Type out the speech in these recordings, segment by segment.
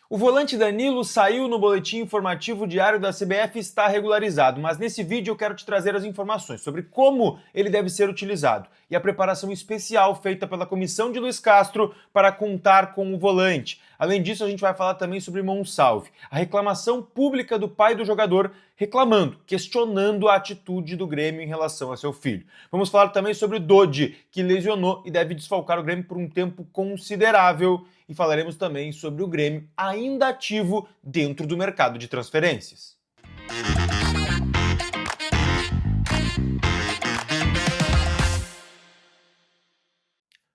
O volante Danilo saiu no boletim informativo diário da CBF e está regularizado, mas nesse vídeo eu quero te trazer as informações sobre como ele deve ser utilizado e a preparação especial feita pela comissão de Luiz Castro para contar com o volante. Além disso, a gente vai falar também sobre Monsalve, a reclamação pública do pai do jogador reclamando, questionando a atitude do Grêmio em relação a seu filho. Vamos falar também sobre Dodi, que lesionou e deve desfalcar o Grêmio por um tempo considerável. E falaremos também sobre o Grêmio ainda ativo dentro do mercado de transferências.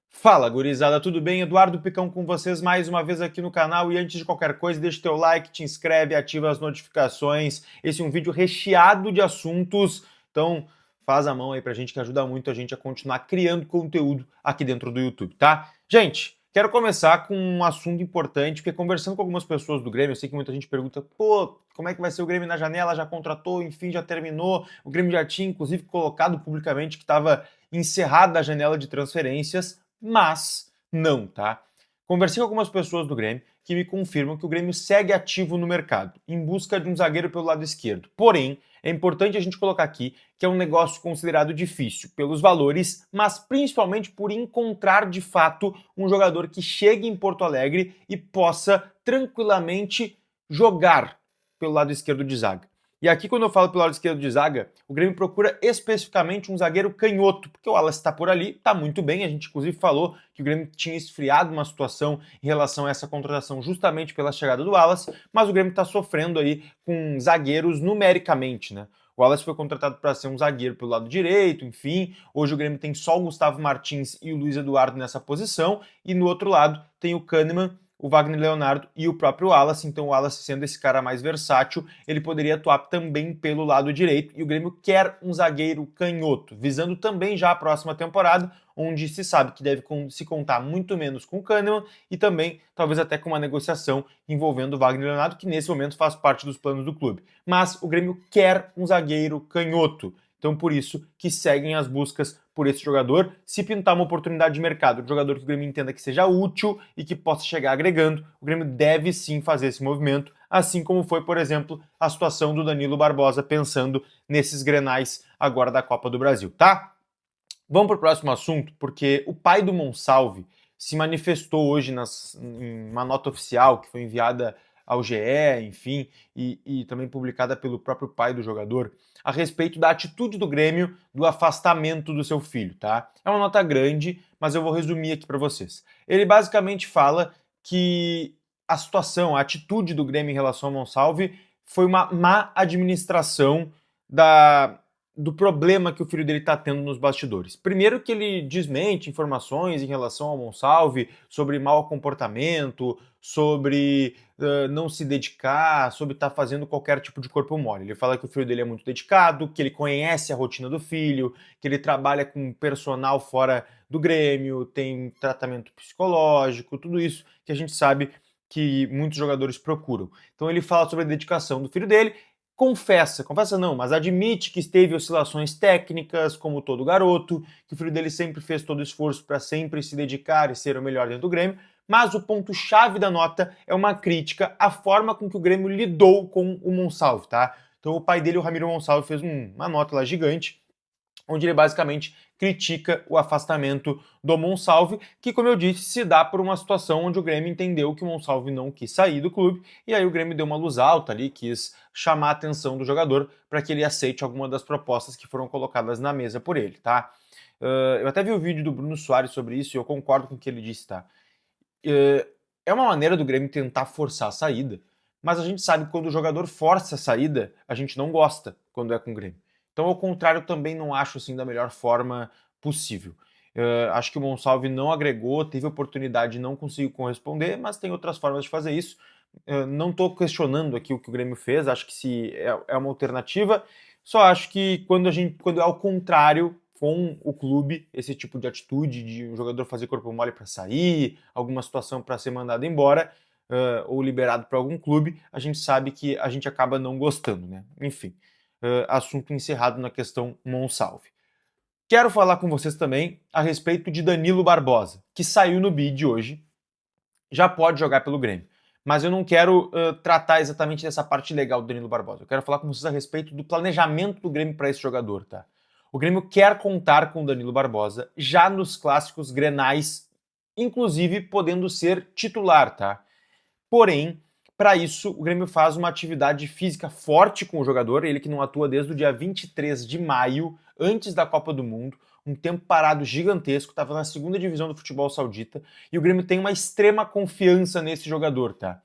Fala, gurizada, tudo bem? Eduardo Picão com vocês mais uma vez aqui no canal. E antes de qualquer coisa, deixa teu like, te inscreve, ativa as notificações. Esse é um vídeo recheado de assuntos, então faz a mão aí pra gente que ajuda muito a gente a continuar criando conteúdo aqui dentro do YouTube, tá? Gente, quero começar com um assunto importante, porque conversando com algumas pessoas do Grêmio, eu sei que muita gente pergunta, pô, como é que vai ser o Grêmio na janela? Já contratou, enfim, já terminou. O Grêmio já tinha, inclusive, colocado publicamente que estava encerrada a janela de transferências, mas não, tá? Conversei com algumas pessoas do Grêmio que me confirmam que o Grêmio segue ativo no mercado, em busca de um zagueiro pelo lado esquerdo. Porém, é importante a gente colocar aqui que é um negócio considerado difícil pelos valores, mas principalmente por encontrar de fato um jogador que chegue em Porto Alegre e possa tranquilamente jogar pelo lado esquerdo de zaga. E aqui, quando eu falo pelo lado esquerdo de zaga, o Grêmio procura especificamente um zagueiro canhoto, porque o Wallace está por ali, está muito bem. A gente, inclusive, falou que o Grêmio tinha esfriado uma situação em relação a essa contratação justamente pela chegada do Wallace, mas o Grêmio está sofrendo aí com zagueiros numericamente, né? O Wallace foi contratado para ser um zagueiro pelo lado direito, enfim. Hoje o Grêmio tem só o Gustavo Martins e o Luiz Eduardo nessa posição, e no outro lado tem o Kahneman, o Wagner Leonardo e o próprio Wallace. Então o Wallace, sendo esse cara mais versátil, ele poderia atuar também pelo lado direito, e o Grêmio quer um zagueiro canhoto, visando também já a próxima temporada, onde se sabe que deve se contar muito menos com o Kahneman e também talvez até com uma negociação envolvendo o Wagner Leonardo, que nesse momento faz parte dos planos do clube. Mas o Grêmio quer um zagueiro canhoto. Então, por isso que seguem as buscas por esse jogador. Se pintar uma oportunidade de mercado, um jogador que o Grêmio entenda que seja útil e que possa chegar agregando, o Grêmio deve sim fazer esse movimento, assim como foi, por exemplo, a situação do Danilo Barbosa, pensando nesses grenais agora da Copa do Brasil, tá? Vamos para o próximo assunto, porque o pai do Monsalve se manifestou hoje em uma nota oficial que foi enviada ao GE, enfim, e também publicada pelo próprio pai do jogador, a respeito da atitude do Grêmio do afastamento do seu filho, tá? É uma nota grande, mas eu vou resumir aqui para vocês. Ele basicamente fala que a situação, a atitude do Grêmio em relação ao Monsalve foi uma má administração do problema que o filho dele está tendo nos bastidores. Primeiro que ele desmente informações em relação ao Monsalve sobre mau comportamento, sobre não se dedicar, sobre estar fazendo qualquer tipo de corpo mole. Ele fala que o filho dele é muito dedicado, que ele conhece a rotina do filho, que ele trabalha com personal fora do Grêmio, tem tratamento psicológico, tudo isso que a gente sabe que muitos jogadores procuram. Então ele fala sobre a dedicação do filho dele, confessa não, mas admite que teve oscilações técnicas, como todo garoto, que o filho dele sempre fez todo o esforço para sempre se dedicar e ser o melhor dentro do Grêmio, mas o ponto-chave da nota é uma crítica à forma com que o Grêmio lidou com o Monsalve, tá? Então o pai dele, o Ramiro Monsalve, fez uma nota lá gigante, onde ele basicamente critica o afastamento do Monsalve, que, como eu disse, se dá por uma situação onde o Grêmio entendeu que o Monsalve não quis sair do clube, e aí o Grêmio deu uma luz alta ali, quis chamar a atenção do jogador para que ele aceite alguma das propostas que foram colocadas na mesa por ele, tá? Eu até vi o vídeo do Bruno Soares sobre isso e eu concordo com o que ele disse, tá? É uma maneira do Grêmio tentar forçar a saída, mas a gente sabe que quando o jogador força a saída, a gente não gosta quando é com o Grêmio. Então, ao contrário, também não acho assim da melhor forma possível. Acho que o Monsalve não agregou, teve oportunidade e não conseguiu corresponder, mas tem outras formas de fazer isso. Não estou questionando aqui o que o Grêmio fez, acho que se é uma alternativa. Só acho que quando é ao contrário com o clube, esse tipo de atitude de um jogador fazer corpo mole para sair, alguma situação para ser mandado embora, ou liberado para algum clube, a gente sabe que a gente acaba não gostando, né? Enfim, assunto encerrado na questão Monsalve. Quero falar com vocês também a respeito de Danilo Barbosa, que saiu no bid hoje, já pode jogar pelo Grêmio. Mas eu não quero tratar exatamente dessa parte legal do Danilo Barbosa. Eu quero falar com vocês a respeito do planejamento do Grêmio para esse jogador, tá? O Grêmio quer contar com o Danilo Barbosa já nos clássicos grenais, inclusive podendo ser titular, tá? Porém, para isso, o Grêmio faz uma atividade física forte com o jogador, ele que não atua desde o dia 23 de maio, antes da Copa do Mundo, um tempo parado gigantesco, estava na segunda divisão do futebol saudita, e o Grêmio tem uma extrema confiança nesse jogador, tá?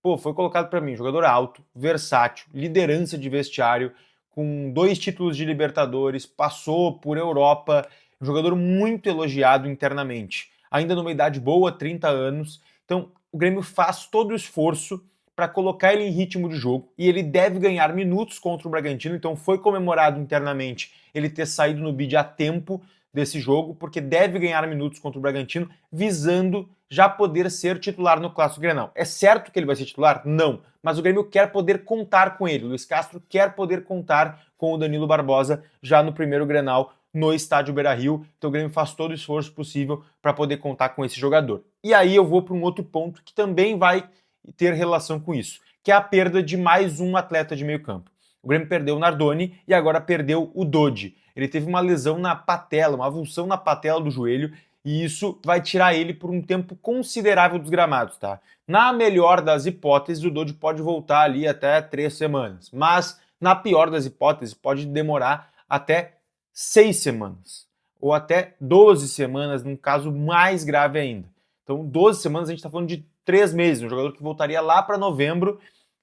Pô, foi colocado para mim, jogador alto, versátil, liderança de vestiário, com 2 títulos de Libertadores, passou por Europa, um jogador muito elogiado internamente. Ainda numa idade boa, 30 anos, então o Grêmio faz todo o esforço para colocar ele em ritmo de jogo e ele deve ganhar minutos contra o Bragantino, então foi comemorado internamente ele ter saído no bid a tempo desse jogo, porque deve ganhar minutos contra o Bragantino, visando já poder ser titular no Clássico Grenal. É certo que ele vai ser titular? Não, mas o Grêmio quer poder contar com ele, o Luiz Castro quer poder contar com o Danilo Barbosa já no primeiro Grenal no estádio Beira-Rio, então o Grêmio faz todo o esforço possível para poder contar com esse jogador. E aí eu vou para um outro ponto que também vai ter relação com isso, que é a perda de mais um atleta de meio campo. O Grêmio perdeu o Nardoni e agora perdeu o Dodi. Ele teve uma lesão na patela, uma avulsão na patela do joelho, e isso vai tirar ele por um tempo considerável dos gramados, tá? Na melhor das hipóteses, o Dodi pode voltar ali até 3 semanas, mas na pior das hipóteses, pode demorar até 6 semanas, ou até 12 semanas, num caso mais grave ainda. Então, 12 semanas, a gente está falando de 3 meses, um jogador que voltaria lá para novembro,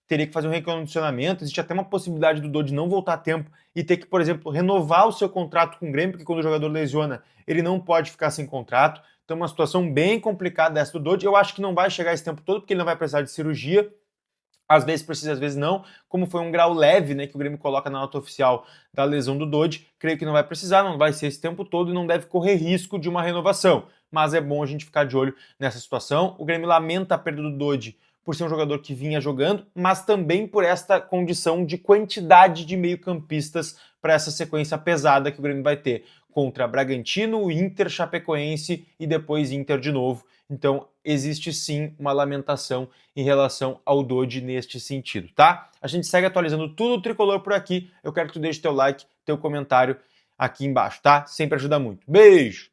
teria que fazer um recondicionamento, existe até uma possibilidade do Dodi não voltar a tempo e ter que, por exemplo, renovar o seu contrato com o Grêmio, porque quando o jogador lesiona, ele não pode ficar sem contrato. Então, uma situação bem complicada essa do Dodi. Eu acho que não vai chegar esse tempo todo, porque ele não vai precisar de cirurgia. Às vezes precisa, às vezes não. Como foi um grau leve, né, que o Grêmio coloca na nota oficial da lesão do Dodi, creio que não vai precisar, não vai ser esse tempo todo e não deve correr risco de uma renovação. Mas é bom a gente ficar de olho nessa situação. O Grêmio lamenta a perda do Dodi por ser um jogador que vinha jogando, mas também por esta condição de quantidade de meio-campistas para essa sequência pesada que o Grêmio vai ter contra Bragantino, Inter, Chapecoense e depois Inter de novo. Então, existe sim uma lamentação em relação ao Dodi neste sentido, tá? A gente segue atualizando tudo o tricolor por aqui. Eu quero que tu deixe teu like, teu comentário aqui embaixo, tá? Sempre ajuda muito. Beijo!